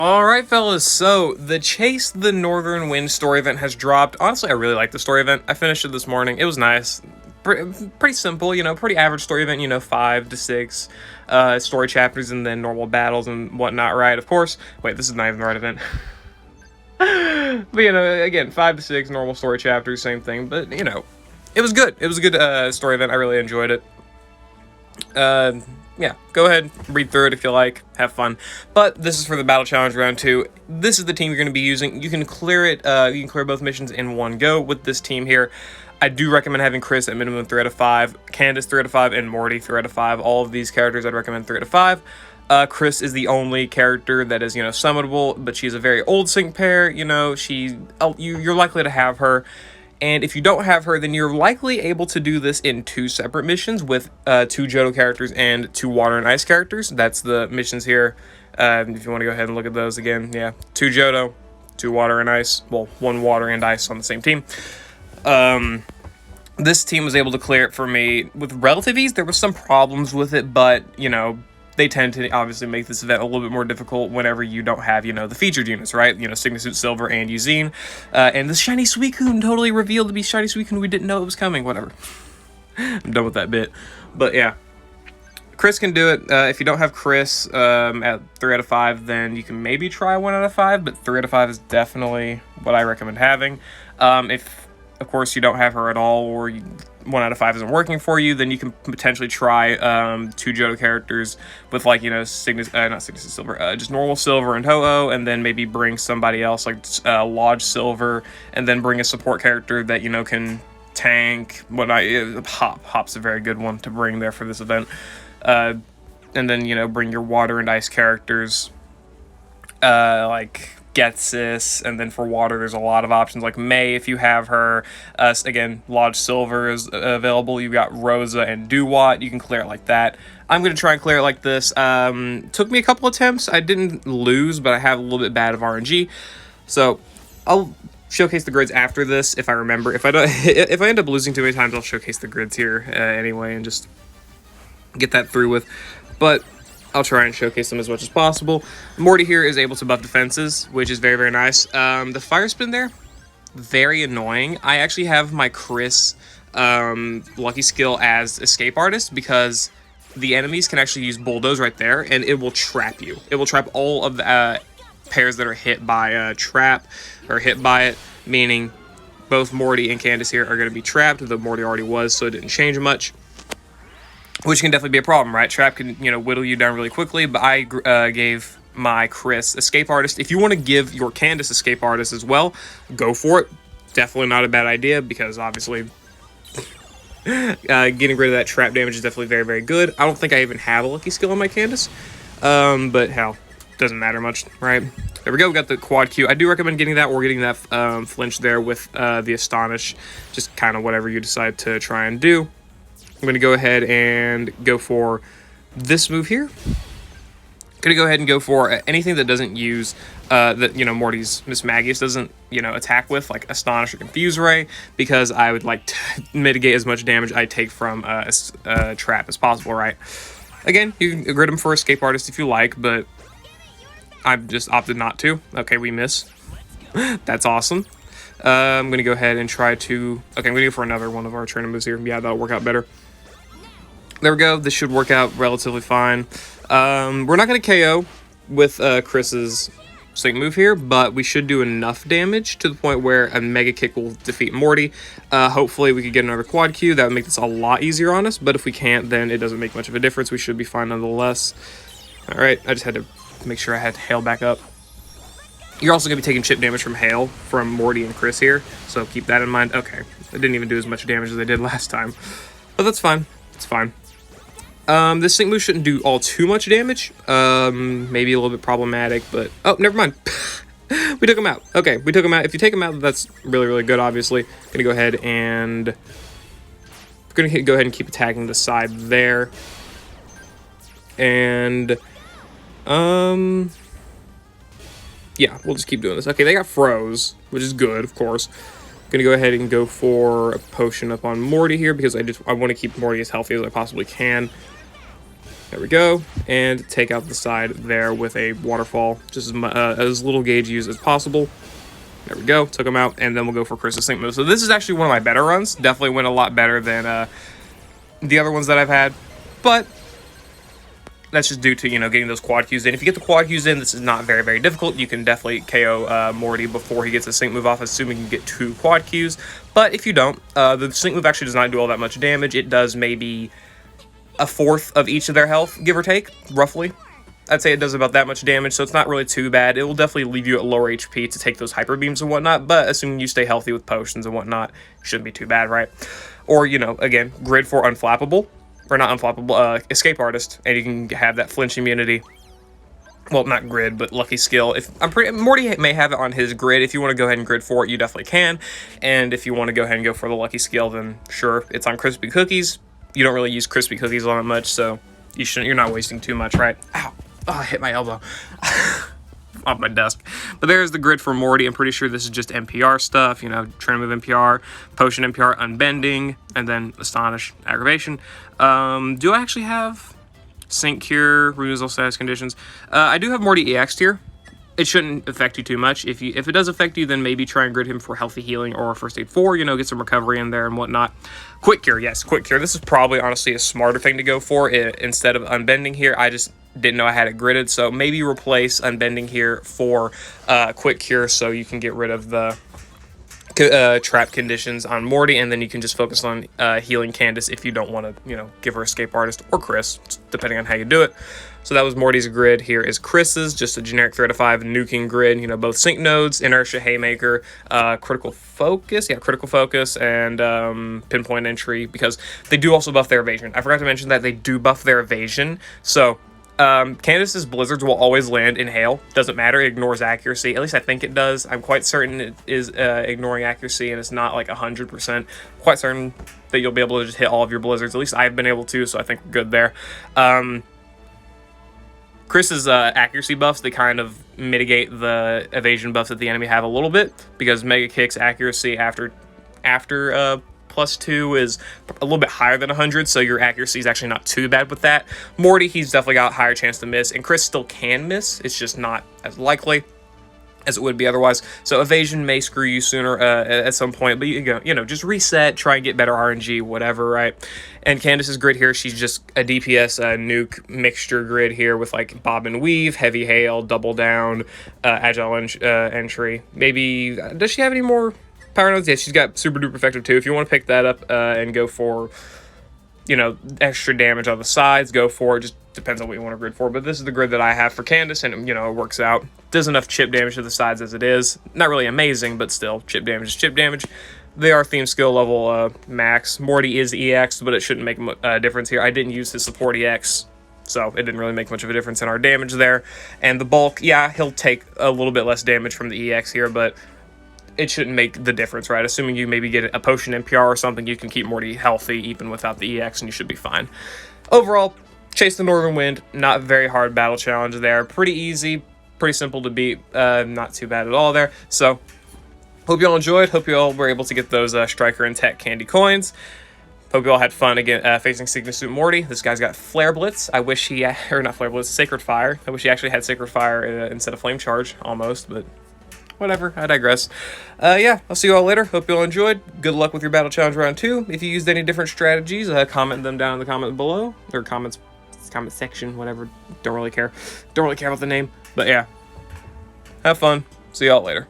Alright fellas, so the Chase the Northern Wind story event has dropped. Honestly, I really like the story event. I finished it this morning. It was nice. Pretty simple, pretty average story event, 5 to 6 story chapters and then normal battles and whatnot, right? Of course. Wait, this is not even the right event. But, again, 5 to 6 normal story chapters, same thing. But, it was good. It was a good story event. I really enjoyed it. Yeah, go ahead, read through it if you like, have fun. But this is for the Battle Challenge Round 2. This is the team you're going to be using. You can clear it, you can clear both missions in one go with this team here. I do recommend having KRIS at minimum 3 out of 5, Candace 3 out of 5, and Morty 3 out of 5. All of these characters I'd recommend 3 out of 5. KRIS is the only character that is, summonable, but she's a very old sync pair, you're likely to have her. And if you don't have her, then you're likely able to do this in 2 separate missions with 2 Johto characters and 2 Water and Ice characters. That's the missions here. If you want to go ahead and look at those again, yeah. 2 Johto, 2 Water and Ice. Well, 1 Water and Ice on the same team. This team was able to clear it for me with relative ease. There were some problems with it, but, they tend to obviously make this event a little bit more difficult whenever you don't have, the featured units, right? Signature Silver and Eugene. And the Shiny Suicune totally revealed to be Shiny Suicune. We didn't know it was coming, whatever. I'm done with that bit. But yeah, KRIS can do it. If you don't have KRIS at 3 out of 5, then you can maybe try 1 out of 5, but 3 out of 5 is definitely what I recommend having. If, of course, you don't have her at all, or 1 out of 5 isn't working for you, then you can potentially try 2 Johto characters with, like, not Signature Silver, just normal Silver and Ho-Oh, and then maybe bring somebody else, like Lodge Silver, and then bring a support character that, can tank. Hop's a very good one to bring there for this event. And then, bring your Water and Ice characters, like Getsis, and then for water there's a lot of options like May if you have her. Again, Lodge Silver is available. You've got Rosa and Duwat. You can clear it like that. I'm going to try and clear it like this. Took me a couple attempts. I didn't lose, but I have a little bit bad of RNG. So I'll showcase the grids after this if I remember. If I don't, if I end up losing too many times, I'll showcase the grids here anyway and just get that through with. But I'll try and showcase them as much as possible. Morty here is able to buff defenses, which is very, very nice. The fire spin there, very annoying. I actually have my KRIS lucky skill as Escape Artist because the enemies can actually use Bulldoze right there, and it will trap you. It will trap all of the pairs that are hit by a trap or hit by it, meaning both Morty and Candace here are going to be trapped, though Morty already was, so it didn't change much. Which can definitely be a problem, right? Trap can, whittle you down really quickly, but I gave my KRIS Escape Artist. If you want to give your Candace Escape Artist as well, go for it. Definitely not a bad idea, because obviously getting rid of that trap damage is definitely very, very good. I don't think I even have a lucky skill on my Candace, but hell, doesn't matter much, right? There we go, we got the quad Q. I do recommend getting that, or getting that flinch there with the Astonish, just kind of whatever you decide to try and do. I'm going to go ahead and go for this move here. I'm going to go ahead and go for anything that doesn't use, Morty's Miss Magius doesn't, attack with, like Astonish or Confuse Ray, because I would like to mitigate as much damage I take from a trap as possible, right? Again, you can grid him for Escape Artist if you like, but I've just opted not to. Okay, we miss. That's awesome. I'm going to go ahead and try to... Okay, I'm going to go for another one of our trainer moves here. Yeah, that'll work out better. There we go. This should work out relatively fine. We're not going to KO with KRIS's sync move here, but we should do enough damage to the point where a Mega Kick will defeat Morty. Hopefully, we could get another Quad Q. That would make this a lot easier on us, but if we can't, then it doesn't make much of a difference. We should be fine nonetheless. All right, I just had to make sure I had Hail back up. You're also going to be taking chip damage from Hail from Morty and KRIS here, so keep that in mind. Okay, I didn't even do as much damage as I did last time, but that's fine. It's fine. This sync move shouldn't do all too much damage. Maybe a little bit problematic, but... Oh, never mind. We took him out. Okay, we took him out. If you take him out, that's really, really good, obviously. Gonna go ahead and... Gonna go ahead and keep attacking the side there. And... Yeah, we'll just keep doing this. Okay, they got froze, which is good, of course. Gonna go ahead and go for a potion up on Morty here because I want to keep Morty as healthy as I possibly can. There we go, and take out the side there with a waterfall, just as little gauge use as possible. There we go, took them out, and then we'll go for KRIS' sync move. So this is actually one of my better runs. Definitely went a lot better than the other ones that I've had, but that's just due to, you know, getting those quad Qs in. If you get the quad Qs in, this is not very, very difficult. You can definitely KO Morty before he gets a sync move off, assuming you can get 2 quad Qs. But if you don't, the sync move actually does not do all that much damage. It does maybe a fourth of each of their health, give or take, roughly. I'd say it does about that much damage, so it's not really too bad. It will definitely leave you at lower HP to take those hyper beams and whatnot, but assuming you stay healthy with potions and whatnot, shouldn't be too bad, right? Or, you know, again, grid for unflappable, or not unflappable, escape artist, and you can have that flinch immunity. Well, not grid, but lucky skill. Morty may have it on his grid. If you want to go ahead and grid for it, you definitely can. And if you want to go ahead and go for the lucky skill, then sure, it's on crispy cookies. You don't really use crispy cookies on it much, so you're not wasting too much, right? Ow. Oh, I hit my elbow off my desk. But there's the grid for Morty. I'm pretty sure this is just NPR stuff, you know, Trend Move NPR, Potion NPR, Unbending, and then Astonish, Aggravation. Do I actually have Sync Cure, Removal Status Conditions? I do have Morty EX here. It shouldn't affect you too much. If it does affect you, then maybe try and grid him for Healthy Healing or First Aid 4, you know, get some recovery in there and whatnot. Quick Cure, yes, Quick Cure. This is probably, honestly, a smarter thing to go for instead of Unbending here. I just didn't know I had it gridded, so maybe replace Unbending here for Quick Cure so you can get rid of the trap conditions on Morty, and then you can just focus on healing Candace if you don't want to, you know, give her Escape Artist or KRIS, depending on how you do it. So that was Morty's grid. Here is KRIS's, just a generic 3 out of 5 nuking grid, you know, both sync nodes, inertia, haymaker, critical focus, and pinpoint entry, because they do also buff their evasion. I forgot to mention that they do buff their evasion, so Candace's blizzards will always land in hail. Doesn't matter, it ignores accuracy. At least I think it does. I'm quite certain it is ignoring accuracy, and it's not like 100%. Quite certain that you'll be able to just hit all of your blizzards. At least I've been able to, so I think we're good there. KRIS's accuracy buffs, they kind of mitigate the evasion buffs that the enemy have a little bit, because Mega Kick's accuracy after +2 is a little bit higher than 100, so your accuracy is actually not too bad with that. Morty, he's definitely got a higher chance to miss, and KRIS still can miss. It's just not as likely as it would be otherwise. So evasion may screw you sooner at some point, but you know, just reset, try and get better RNG, whatever, right? And Candace's grid here, she's just a DPS nuke mixture grid here with like bob and weave, heavy hail, double down, agile entry. Maybe does she have any more power nodes? Yeah, she's got super duper effective too. If you want to pick that up and go for, you know, extra damage on the sides, go for it. Just depends on what you want to grid for. But this is the grid that I have for Candace, and, you know, it works out. Does enough chip damage to the sides as it is. Not really amazing, but still, chip damage is chip damage. They are theme skill level max. Morty is EX, but it shouldn't make a difference here. I didn't use his support EX, so it didn't really make much of a difference in our damage there. And the bulk, yeah, he'll take a little bit less damage from the EX here, but it shouldn't make the difference, right? Assuming you maybe get a potion NPR or something, you can keep Morty healthy even without the EX, and you should be fine. Overall, Chase the Northern Wind, not very hard battle challenge there. Pretty easy, pretty simple to beat, not too bad at all there. So, hope you all enjoyed. Hope you all were able to get those Striker and Tech candy coins. Hope you all had fun again facing Sigma Suit Morty. This guy's got Flare Blitz. I wish he had, or not Flare Blitz, Sacred Fire. I wish he actually had Sacred Fire instead of Flame Charge, almost, but whatever, I digress. Yeah, I'll see you all later. Hope you all enjoyed. Good luck with your Battle Challenge Round 2. If you used any different strategies, comment them down in the comment below, or comment section, whatever. Don't really care. Don't really care about the name, but yeah. Have fun. See y'all later.